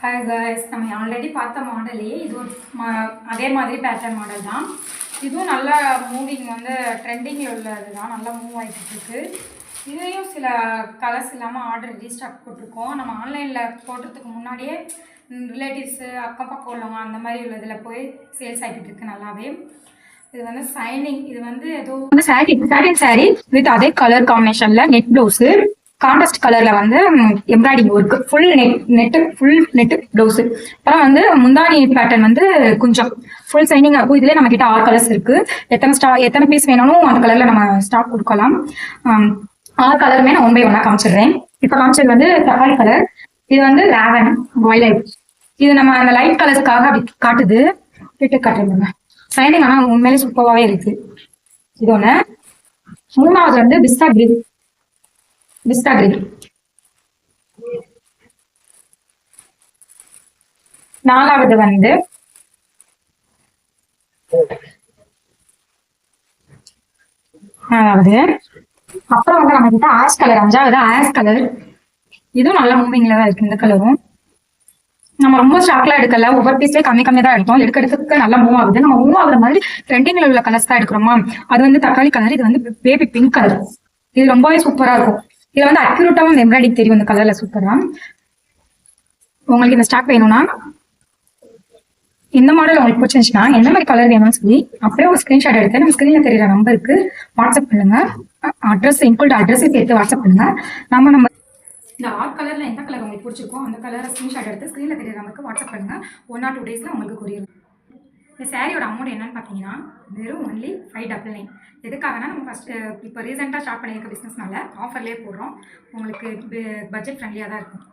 Hi guys, நம்ம already பார்த்த மாடலே இது ஒரு அதே மாதிரி பேட்டர்ன் மாடல் தான். இதுவும் நல்லா மூவிங் வந்து ட்ரெண்டிங்கில் உள்ளது தான், நல்லா மூவ் ஆகிட்டு இருக்கு. இதுலேயும் சில கலர்ஸ் இல்லாமல் ஆர்டர் ரீஸ்டாக் போட்டிருக்கோம். நம்ம ஆன்லைனில் போடுறதுக்கு முன்னாடியே ரிலேட்டிவ்ஸு அக்கம் பக்கம் உள்ளவங்க அந்த மாதிரி உள்ளதில் போய் சேல்ஸ் ஆகிட்டு இருக்கு நல்லாவே. இது வந்து சைனிங், இது வந்து ஏதோ வந்து சாட்டின் சாரீ வித் அதே கலர் காம்பினேஷனில் நெட் ப்ளவுஸு, கான்ட்ராஸ்ட் கலர்ல வந்து embroidery work, full net blouse. அப்புறம் வந்து முந்தானி பேட்டர்ன் வந்து கொஞ்சம் ஃபுல் சைனிங் ஆகும். இதுல நம்ம கிட்ட 6 கலர்ஸ் இருக்கு. எத்தனை பீஸ் வேணாலும் அந்த கலர்ல நம்ம ஸ்டாக் கொடுக்கலாம். 6 கலருமே நான் 1 by 1 காமிச்சிடுறேன். இப்போ காமிச்சது வந்து தக்காளி கலர், இது வந்து லேவன் வயலட். இது நம்ம அந்த லைட் கலர்ஸ்க்காக அப்படி காட்டுது, கிட்ட காட்டுங்க. சைனிங் ஆனால் உண்மையிலே சூப்பராகவே இருக்கு. இது ஒன்று. மூணாவது வந்து பிஸ்தா கிரீன். நாலாவது வந்து அப்புறம் வந்து நம்ம கிட்ட ஆஷ் கலர், 5வது ஆஷ் கலர். இதுவும் நல்லா மூவிங்ல தான் இருக்கு. இந்த கலரும் நம்ம ரொம்ப ஸ்டாக்ல எடுக்கல, ஒவ்வொரு பீஸ்லேயே கம்மி தான் எடுத்தோம். எடுக்கிறதுக்கு நல்லா மூவ் ஆகுது. நம்ம மூவ் ஆகுற மாதிரி ட்ரெண்டிங்ல உள்ள கலர்ஸ் தான் எடுக்கிறோமா. அது வந்து தக்காளி கலர், இது வந்து பேபி பிங்க் கலர். இது ரொம்பவே சூப்பரா இருக்கும். இதுல வந்து அக்யூரேட்டாவும் எம்ப்ராய்டிங் தெரியும் இந்த கலர்ல, சூப்பரா. உங்களுக்கு இந்த ஸ்டாக் வேணும்னா, இந்த மாடல் உங்களுக்கு பிடிச்சிருந்துச்சுன்னா எந்த மாதிரி கலர் வேணும்னு சொல்லி அப்படியே ஒரு ஸ்கிரீன்ஷாட் எடுத்து நம்ம ஸ்கிரீன்ல தெரியுற நம்பருக்கு வாட்ஸ்அப் பண்ணுங்க. அட்ரஸ் இன்க்ளூட் அட்ரஸ் சேர்த்து வாட்ஸ்அப் பண்ணுங்க. நம்ம இந்த 6 கலர்ல எந்த கலர் உங்களுக்கு பிடிச்சிருக்கோ அந்த கலரை ஸ்கிரீன்ஷாட் எடுத்து ஸ்கிரீன்ல தெரியுற நம்பருக்கு வாட்ஸ்அப் பண்ணுங்க. 1 or 2 டேஸ்ல உங்களுக்கு கொரியர். இந்த சாரியோட அமௌண்ட் என்னன்னு பார்த்தீங்கன்னா வெறும் ஒன்லி 599. எதுக்காகனா நம்ம ஃபர்ஸ்ட் இப்போ ரீசெண்டாக ஸ்டார்ட் பண்ணியிருக்க பிஸ்னஸ்னால ஆஃபர்லேயே போடுறோம். உங்களுக்கு பட்ஜெட் ஃப்ரெண்ட்லியாக தான் இருக்கும்.